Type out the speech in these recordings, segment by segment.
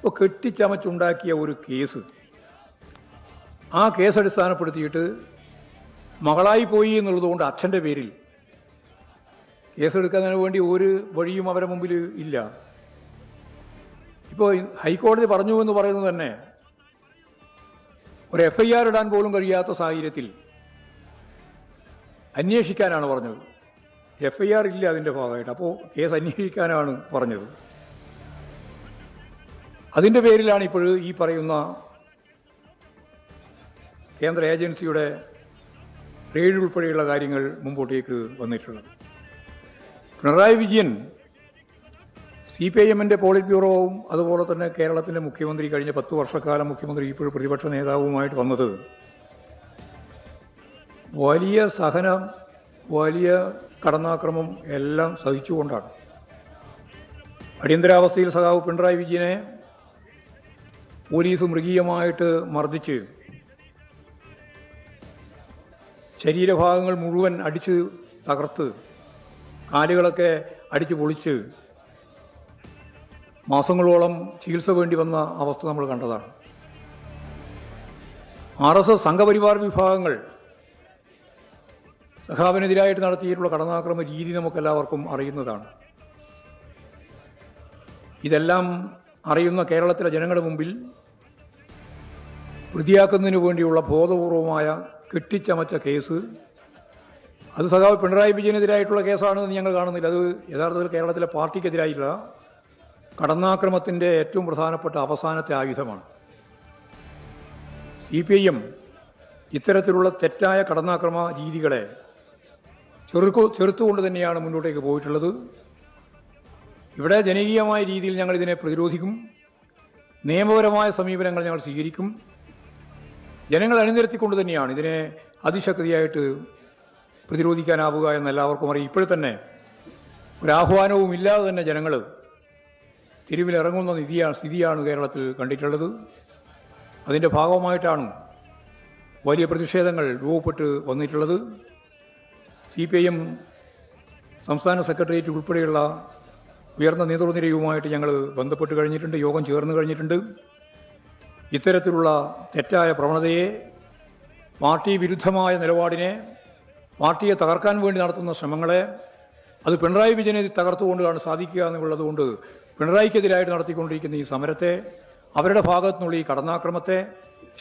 ഇപ്പോൾ കെട്ടിച്ചമച്ചുണ്ടാക്കിയ ഒരു കേസ്, ആ കേസ് അടിസ്ഥാനപ്പെടുത്തിയിട്ട് മകളായി പോയി എന്നുള്ളതുകൊണ്ട് അച്ഛൻ്റെ പേരിൽ കേസെടുക്കുന്നതിന് വേണ്ടി ഒരു വഴിയും അവരുടെ മുമ്പിൽ ഇല്ല. ഇപ്പോൾ ഹൈക്കോടതി പറഞ്ഞു എന്ന് പറയുന്നത് തന്നെ ഒരു FIR ഇടാൻ പോലും കഴിയാത്ത സാഹചര്യത്തിൽ അന്വേഷിക്കാനാണ് പറഞ്ഞത്. FIR ഇല്ല അതിൻ്റെ ഭാഗമായിട്ട്, അപ്പോൾ കേസ് അന്വേഷിക്കാനാണ് പറഞ്ഞത്. അതിൻ്റെ പേരിലാണ് ഇപ്പോൾ ഈ പറയുന്ന കേന്ദ്ര ഏജൻസിയുടെ റെയ്ഡ് ഉൾപ്പെടെയുള്ള കാര്യങ്ങൾ മുമ്പോട്ടേക്ക് വന്നിട്ടുള്ളത്. പിണറായി വിജയൻ CPIMൻ്റെ പോളിറ്റ് ബ്യൂറോവും അതുപോലെ തന്നെ കേരളത്തിൻ്റെ മുഖ്യമന്ത്രി കഴിഞ്ഞ 10 വർഷക്കാലം മുഖ്യമന്ത്രി ഇപ്പോഴും പ്രതിപക്ഷ നേതാവുമായിട്ട് വന്നത് വലിയ സഹനം, വലിയ കടന്നാക്രമം എല്ലാം സഹിച്ചുകൊണ്ടാണ്. അടിയന്തരാവസ്ഥയിൽ സഖാവ് പിണറായി വിജയനെ പോലീസ് മൃഗീയമായിട്ട് മർദ്ദിച്ച് ശരീരഭാഗങ്ങൾ മുഴുവൻ അടിച്ച് തകർത്ത് കാലുകളൊക്കെ അടിച്ച് പൊളിച്ച് മാസങ്ങളോളം ചികിത്സ വേണ്ടി വന്ന അവസ്ഥ നമ്മൾ കണ്ടതാണ്. RSS സംഘപരിവാർ വിഭാഗങ്ങൾ സഖാവിനെതിരായിട്ട് നടത്തിയിട്ടുള്ള കടന്നാക്രമ രീതി നമുക്കെല്ലാവർക്കും അറിയുന്നതാണ്. ഇതെല്ലാം അറിയുന്ന കേരളത്തിലെ ജനങ്ങളുടെ മുമ്പിൽ പ്രതിയാക്കുന്നതിന് വേണ്ടിയുള്ള ബോധപൂർവമായ കെട്ടിച്ചമച്ച കേസ്, അത് സഖാവ് പിണറായി വിജയനെതിരായിട്ടുള്ള കേസാണെന്ന് ഞങ്ങൾ കാണുന്നില്ല. അത് യഥാർത്ഥത്തിൽ കേരളത്തിലെ പാർട്ടിക്കെതിരായിട്ടുള്ള കടന്നാക്രമത്തിൻ്റെ ഏറ്റവും പ്രധാനപ്പെട്ട അവസാനത്തെ ആയുധമാണ്. CPIM ഇത്തരത്തിലുള്ള തെറ്റായ കടന്നാക്രമ രീതികളെ ചെറുത്തുകൊണ്ട് തന്നെയാണ് മുന്നോട്ടേക്ക് പോയിട്ടുള്ളത്. ഇവിടെ ജനകീയമായ രീതിയിൽ ഞങ്ങൾ ഇതിനെ പ്രതിരോധിക്കും. നിയമപരമായ സമീപനങ്ങൾ ഞങ്ങൾ സ്വീകരിക്കും. ജനങ്ങൾ അണിനിരത്തിക്കൊണ്ട് തന്നെയാണ് ഇതിനെ അതിശക്തിയായിട്ട് പ്രതിരോധിക്കാനാവുക എന്ന് എല്ലാവർക്കും അറിയാം. ഇപ്പോഴത്തന്നെ ഒരാഹ്വാനവും ഇല്ലാതെ തന്നെ ജനങ്ങൾ തെരുവിലിറങ്ങുന്ന സ്ഥിതിയാണ് കേരളത്തിൽ കണ്ടിട്ടുള്ളത്. അതിൻ്റെ ഭാഗമായിട്ടാണ് വലിയ പ്രതിഷേധങ്ങൾ രൂപപ്പെട്ട് വന്നിട്ടുള്ളത്. CPIM സംസ്ഥാന സെക്രട്ടേറിയറ്റ് ഉൾപ്പെടെയുള്ള ഉയർന്ന നേതൃനിരയുമായിട്ട് ഞങ്ങൾ ബന്ധപ്പെട്ട് കഴിഞ്ഞിട്ടുണ്ട്, യോഗം ചേർന്ന് കഴിഞ്ഞിട്ടുണ്ട്. ഇത്തരത്തിലുള്ള തെറ്റായ പ്രവണതയെ, പാർട്ടി വിരുദ്ധമായ നിലപാടിനെ, പാർട്ടിയെ തകർക്കാൻ വേണ്ടി നടത്തുന്ന ശ്രമങ്ങളെ, അത് പിണറായി വിജയനെ തകർത്തുകൊണ്ടാണ് സാധിക്കുക എന്നുള്ളതുകൊണ്ട് പിണറായിക്കെതിരായിട്ട് നടത്തിക്കൊണ്ടിരിക്കുന്ന ഈ സമരത്തെ, അവരുടെ ഭാഗത്തുനിന്നുള്ള ഈ കടന്നാക്രമത്തെ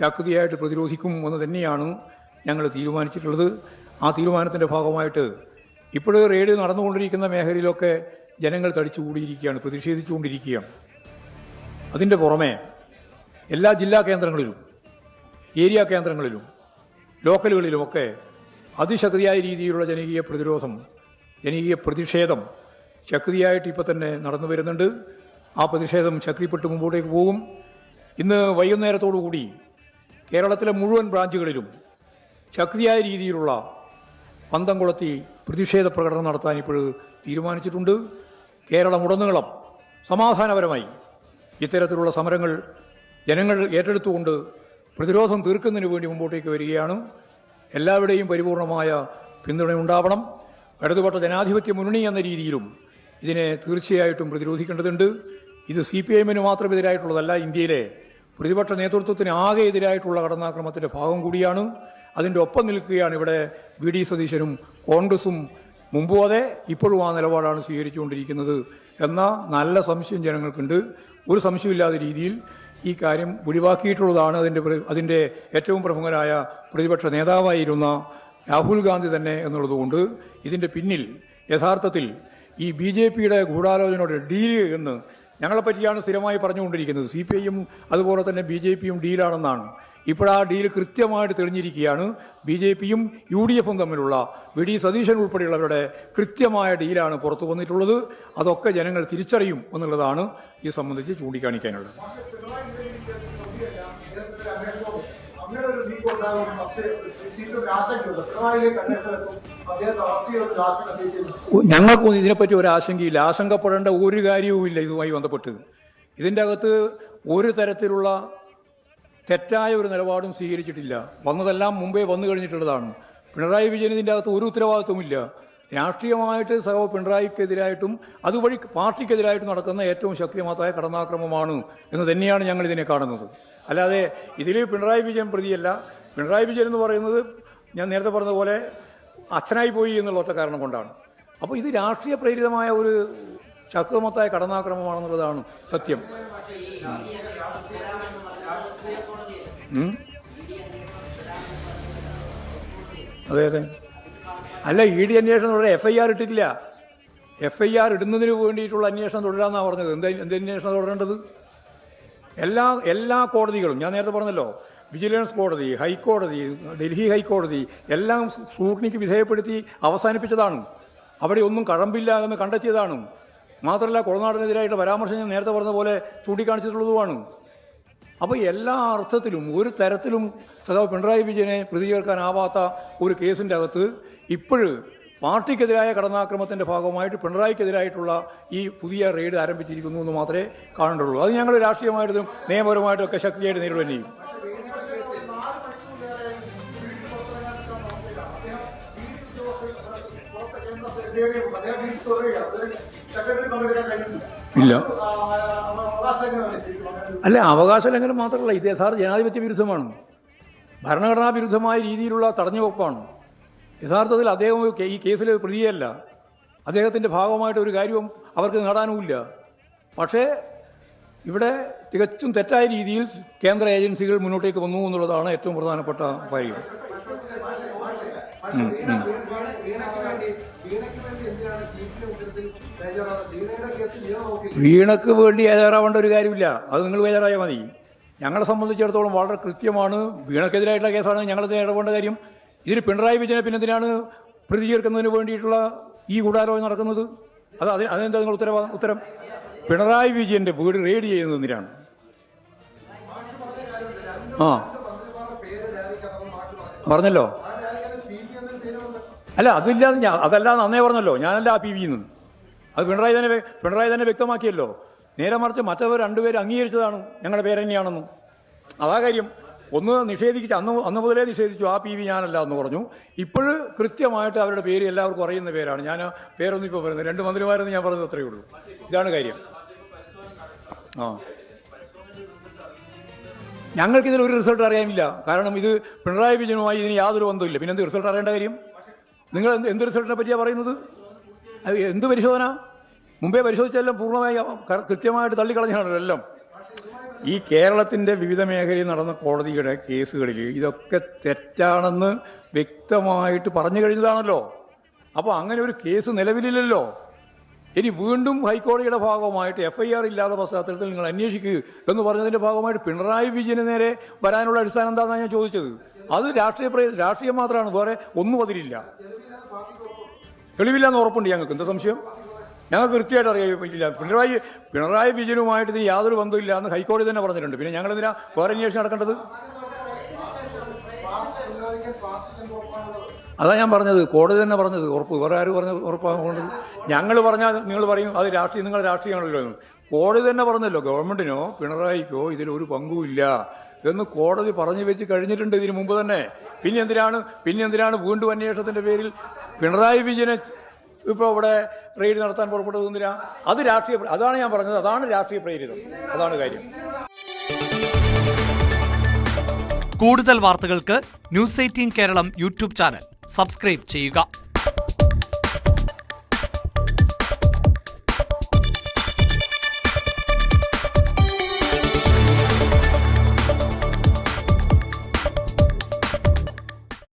ശക്തിയായിട്ട് പ്രതിരോധിക്കും എന്ന് തന്നെയാണ് ഞങ്ങൾ തീരുമാനിച്ചിട്ടുള്ളത്. ആ തീരുമാനത്തിൻ്റെ ഭാഗമായിട്ട് ഇപ്പോഴും റെയ്ഡ് നടന്നുകൊണ്ടിരിക്കുന്ന മേഖലയിലൊക്കെ ജനങ്ങൾ തടിച്ചുകൂടിയിരിക്കുകയാണ്, പ്രതിഷേധിച്ചുകൊണ്ടിരിക്കുകയാണ്. അതിൻ്റെ പുറമെ എല്ലാ ജില്ലാ കേന്ദ്രങ്ങളിലും ഏരിയ കേന്ദ്രങ്ങളിലും ലോക്കലുകളിലുമൊക്കെ അതിശക്തിയായ രീതിയിലുള്ള ജനകീയ പ്രതിരോധം, ജനകീയ പ്രതിഷേധം ശക്തിയായിട്ട് ഇപ്പോൾ തന്നെ നടന്നു വരുന്നുണ്ട്. ആ പ്രതിഷേധം ശക്തിപ്പെട്ട് മുമ്പോട്ടേക്ക് പോകും. ഇന്ന് വൈകുന്നേരത്തോടുകൂടി കേരളത്തിലെ മുഴുവൻ ബ്രാഞ്ചുകളിലും ശക്തിയായ രീതിയിലുള്ള പന്തം കൊളുത്തി പ്രതിഷേധ പ്രകടനം നടത്താൻ ഇപ്പോൾ തീരുമാനിച്ചിട്ടുണ്ട്. കേരളമുടനീളം സമാധാനപരമായി ഇത്തരത്തിലുള്ള സമരങ്ങൾ ജനങ്ങൾ ഏറ്റെടുത്തുകൊണ്ട് പ്രതിരോധം തീർക്കുന്നതിന് വേണ്ടി മുമ്പോട്ടേക്ക് വരികയാണ്. എല്ലാവരുടെയും പരിപൂർണമായ പിന്തുണയുണ്ടാവണം. ഇടതുപക്ഷ ജനാധിപത്യ മുന്നണി എന്ന രീതിയിലും ഇതിനെ തീർച്ചയായിട്ടും പ്രതിരോധിക്കേണ്ടതുണ്ട്. ഇത് CPIMന് മാത്രം എതിരായിട്ടുള്ളതല്ല, ഇന്ത്യയിലെ പ്രതിപക്ഷ നേതൃത്വത്തിന് ആകെ എതിരായിട്ടുള്ള കടന്നാക്രമത്തിൻ്റെ ഭാഗം കൂടിയാണ്. അതിൻ്റെ ഒപ്പം നിൽക്കുകയാണ് ഇവിടെ VD സതീശനും കോൺഗ്രസും. മുമ്പും അതെ, ഇപ്പോഴും ആ നിലപാടാണ് സ്വീകരിച്ചുകൊണ്ടിരിക്കുന്നത് എന്ന നല്ല സംശയം ജനങ്ങൾക്കുണ്ട്. ഒരു സംശയമില്ലാത്ത രീതിയിൽ ഈ കാര്യം ഒഴിവാക്കിയിട്ടുള്ളതാണ് അതിൻ്റെ ഏറ്റവും പ്രമുഖനായ പ്രതിപക്ഷ നേതാവായിരുന്ന രാഹുൽ ഗാന്ധി തന്നെ എന്നുള്ളതുകൊണ്ട് ഇതിൻ്റെ പിന്നിൽ യഥാർത്ഥത്തിൽ ഈ BJPയുടെ ഗൂഢാലോചനയുടെ ഡീല് എന്ന് ഞങ്ങളെപ്പറ്റിയാണ് സ്ഥിരമായി പറഞ്ഞുകൊണ്ടിരിക്കുന്നത്. CPIM അതുപോലെ തന്നെ BJPയും ഡീലാണെന്നാണ്. ഇപ്പോഴാ ഡീൽ കൃത്യമായിട്ട് തെളിഞ്ഞിരിക്കുകയാണ്. BJPയും UDFും തമ്മിലുള്ള VD സതീശൻ ഉൾപ്പെടെയുള്ളവരുടെ കൃത്യമായ ഡീലാണ് പുറത്തു വന്നിട്ടുള്ളത്. അതൊക്കെ ജനങ്ങൾ തിരിച്ചറിയും എന്നുള്ളതാണ് ഈ സംബന്ധിച്ച് ചൂണ്ടിക്കാണിക്കാനുള്ളത്. ഞങ്ങൾക്കൊന്നും ഇതിനെപ്പറ്റി ഒരു ആശങ്കയില്ല. ആശങ്കപ്പെടേണ്ട ഒരു കാര്യവുമില്ല ഇതുമായി ബന്ധപ്പെട്ട്. ഇതിൻ്റെ അകത്ത് ഒരു തരത്തിലുള്ള തെറ്റായ ഒരു നിലപാടും സ്വീകരിച്ചിട്ടില്ല. വന്നതെല്ലാം മുമ്പേ വന്നു കഴിഞ്ഞിട്ടുള്ളതാണ്. പിണറായി വിജയൻ ഇതിൻ്റെ അകത്ത് ഒരു ഉത്തരവാദിത്വമില്ല. രാഷ്ട്രീയമായിട്ട് സഖാവ് പിണറായിക്കെതിരായിട്ടും അതുവഴി പാർട്ടിക്കെതിരായിട്ടും നടക്കുന്ന ഏറ്റവും ശക്തിമത്തായ കടന്നാക്രമമാണ് എന്ന് തന്നെയാണ് ഞങ്ങൾ ഇതിനെ കാണുന്നത്. അല്ലാതെ ഇതിൽ പിണറായി വിജയൻ പ്രതിയല്ല. പിണറായി വിജയൻ എന്ന് പറയുന്നത് ഞാൻ നേരത്തെ പറഞ്ഞതുപോലെ അച്ഛനായി പോയി എന്നുള്ള ഒറ്റ കാരണം കൊണ്ടാണ്. അപ്പോൾ ഇത് രാഷ്ട്രീയ പ്രേരിതമായ ഒരു ശക്തമത്തായ കടന്നാക്രമമാണെന്നുള്ളതാണ് സത്യം. അതെ അതെ. അല്ല, ED അന്വേഷണം തുടരാൻ FIR ഇട്ടിട്ടില്ല. FIR ഇടുന്നതിന് വേണ്ടിയിട്ടുള്ള അന്വേഷണം തുടരാമെന്നാണ് പറഞ്ഞത്. എന്ത് അന്വേഷണം തുടരേണ്ടത്? എല്ലാ കോടതികളും ഞാൻ നേരത്തെ പറഞ്ഞല്ലോ, വിജിലൻസ് കോടതി, ഹൈക്കോടതി, ഡൽഹി ഹൈക്കോടതി എല്ലാം സ്ക്രൂട്ടിനിക്ക് വിധേയപ്പെടുത്തി അവസാനിപ്പിച്ചതാണ്. അവിടെ ഒന്നും കഴമ്പില്ല എന്ന് കണ്ടെത്തിയതാണ്. മാത്രമല്ല, കൊളനാടിനെതിരായിട്ട് പരാമർശം ഞാൻ നേരത്തെ പറഞ്ഞ പോലെ ചൂണ്ടിക്കാണിച്ചിട്ടുള്ളതുമാണ്. അപ്പോൾ എല്ലാ അർത്ഥത്തിലും ഒരു തരത്തിലും സഖാവ് പിണറായി വിജയനെ പ്രതി ചേർക്കാനാവാത്ത ഒരു കേസിൻ്റെ അകത്ത് ഇപ്പോഴും പാർട്ടിക്കെതിരായ കടന്നാക്രമത്തിൻ്റെ ഭാഗമായിട്ട് പിണറായിക്കെതിരായിട്ടുള്ള ഈ പുതിയ റെയ്ഡ് ആരംഭിച്ചിരിക്കുന്നു എന്ന് മാത്രമേ കാണേണ്ടുള്ളൂ. അത് ഞങ്ങൾ രാഷ്ട്രീയമായിട്ടും നിയമപരമായിട്ടും ഒക്കെ ശക്തിയായിട്ട് നേരിടുകയും ചെയ്യും. ഇല്ല, അല്ല, അവകാശ ലംഘനം മാത്രമല്ല, ഇത് യഥാർത്ഥ ജനാധിപത്യ വിരുദ്ധമാണ്, ഭരണഘടനാ വിരുദ്ധമായ രീതിയിലുള്ള തടഞ്ഞുവെപ്പാണ്. യഥാർത്ഥത്തിൽ അദ്ദേഹം ഈ കേസിൽ പ്രതിയല്ല. അദ്ദേഹത്തിൻ്റെ ഭാഗമായിട്ട് ഒരു കാര്യവും അവർക്ക് നേടാനുമില്ല. പക്ഷേ ഇവിടെ തികച്ചും തെറ്റായ രീതിയിൽ കേന്ദ്ര ഏജൻസികൾ മുന്നോട്ടേക്ക് വന്നു എന്നുള്ളതാണ് ഏറ്റവും പ്രധാനപ്പെട്ട കാര്യം. വീണക്ക് വേണ്ടി ബേജാറാവേണ്ട ഒരു കാര്യമില്ല. അത് നിങ്ങൾ ബേജാറായാൽ മതി. ഞങ്ങളെ സംബന്ധിച്ചിടത്തോളം വളരെ കൃത്യമാണ്. വീണക്കെതിരായിട്ടുള്ള കേസാണ് ഞങ്ങളത് ഇടപെടേണ്ട കാര്യം. ഇതിൽ പിണറായി വിജയനെ പിന്നെ എന്തിനാണ് പ്രതി ചേർക്കുന്നതിന് വേണ്ടിയിട്ടുള്ള ഈ ഗൂഢാലോചന നടക്കുന്നത്? അതെന്താ നിങ്ങൾ ഉത്തരം? പിണറായി വിജയൻ്റെ വീട് റെയ്ഡ് ചെയ്യുന്നത് എന്തിനാണ്? പറഞ്ഞല്ലോ. അല്ല, അതല്ലാതെ അന്നേ പറഞ്ഞല്ലോ, ഞാനല്ല ആ PV എന്ന്. അത് പിണറായി തന്നെ വ്യക്തമാക്കിയല്ലോ. നേരെ മറിച്ച് മറ്റവർ രണ്ടുപേര് അംഗീകരിച്ചതാണ് ഞങ്ങളുടെ പേര് തന്നെയാണെന്നും. അതാ കാര്യം. ഒന്ന് നിഷേധിച്ച് അന്ന് മുതലേ നിഷേധിച്ചു, ആ PV ഞാനല്ല എന്ന് പറഞ്ഞു. ഇപ്പോഴും കൃത്യമായിട്ട് അവരുടെ പേര് എല്ലാവർക്കും അറിയുന്ന പേരാണ്. ഞാൻ പേരൊന്നും ഇപ്പോൾ പറയുന്നത്, 2 മന്ത്രിമാരെന്ന് ഞാൻ പറഞ്ഞത് അത്രയേ ഉള്ളൂ. ഇതാണ് കാര്യം. ഞങ്ങൾക്കിതിൽ ഒരു റിസൾട്ട് അറിയാനില്ല. കാരണം ഇത് പിണറായി വിജയനുമായി ഇതിന് യാതൊരു ബന്ധമില്ല. പിന്നെ എന്ത് റിസൾട്ട് അറിയേണ്ട കാര്യം? നിങ്ങൾ എന്ത് റിസൾട്ടിനെ പറ്റിയാണ് പറയുന്നത്? എന്ത് പരിശോധന? മുമ്പേ പരിശോധിച്ചെല്ലാം പൂർണ്ണമായി കൃത്യമായിട്ട് തള്ളിക്കളഞ്ഞാണല്ലോ എല്ലാം. ഈ കേരളത്തിൻ്റെ വിവിധ മേഖലയിൽ നടന്ന കോടതിയുടെ കേസുകളിൽ ഇതൊക്കെ തെറ്റാണെന്ന് വ്യക്തമായിട്ട് പറഞ്ഞു കഴിഞ്ഞതാണല്ലോ. അപ്പോൾ അങ്ങനെ ഒരു കേസ് നിലവിലില്ലല്ലോ. ഇനി വീണ്ടും ഹൈക്കോടതിയുടെ ഭാഗമായിട്ട് FIR ഇല്ലാത്ത പശ്ചാത്തലത്തിൽ നിങ്ങൾ അന്വേഷിക്കുക എന്ന് പറഞ്ഞതിൻ്റെ ഭാഗമായിട്ട് പിണറായി വിജയന് നേരെ വരാനുള്ള അടിസ്ഥാനം എന്താണെന്നാണ് ഞാൻ ചോദിച്ചത്. അത് രാഷ്ട്രീയം മാത്രമാണ്, വേറെ ഒന്നും അതിലില്ല. തെളിവില്ലാന്ന് ഉറപ്പുണ്ട് ഞങ്ങൾക്ക്. എന്താ സംശയം? ഞങ്ങൾക്ക് കൃത്യമായിട്ട് അറിയില്ല. പിണറായി വിജയനുമായിട്ട് ഇതിന് യാതൊരു ബന്ധമില്ല എന്ന് ഹൈക്കോടതി തന്നെ പറഞ്ഞിട്ടുണ്ട്. പിന്നെ ഞങ്ങളെന്തിനാ വേറെ അന്വേഷണം നടക്കേണ്ടത്? അതാ ഞാൻ പറഞ്ഞത്, കോടതി തന്നെ പറഞ്ഞത് ഉറപ്പ്. വേറെ ആര് ഉറപ്പാകേണ്ടത്? ഞങ്ങൾ പറഞ്ഞാൽ നിങ്ങൾ പറയും അത് നിങ്ങളുടെ രാഷ്ട്രീയമാണല്ലോ എന്ന്. കോടതി തന്നെ പറഞ്ഞല്ലോ, ഗവൺമെൻറ്റിനോ പിണറായിക്കോ ഇതിലൊരു പങ്കുമില്ല എന്ന് കോടതി പറഞ്ഞു വെച്ച് കഴിഞ്ഞിട്ടുണ്ട് ഇതിന് മുമ്പ് തന്നെ. പിന്നെ എന്തിനാണ് വീണ്ടും അന്വേഷണത്തിൻ്റെ പേരിൽ പിണറായി വിജയനെ ഇപ്പോൾ ഇവിടെ റെയ്ഡ് നടത്താൻ പുറപ്പെട്ടത്? എന്തിനാ? അത് അതാണ് ഞാൻ പറഞ്ഞത്, അതാണ് രാഷ്ട്രീയ പ്രേരിതം. അതാണ് കാര്യം. കൂടുതൽ വാർത്തകൾക്ക് News 18 Keralam YouTube channel subscribe ചെയ്യുക.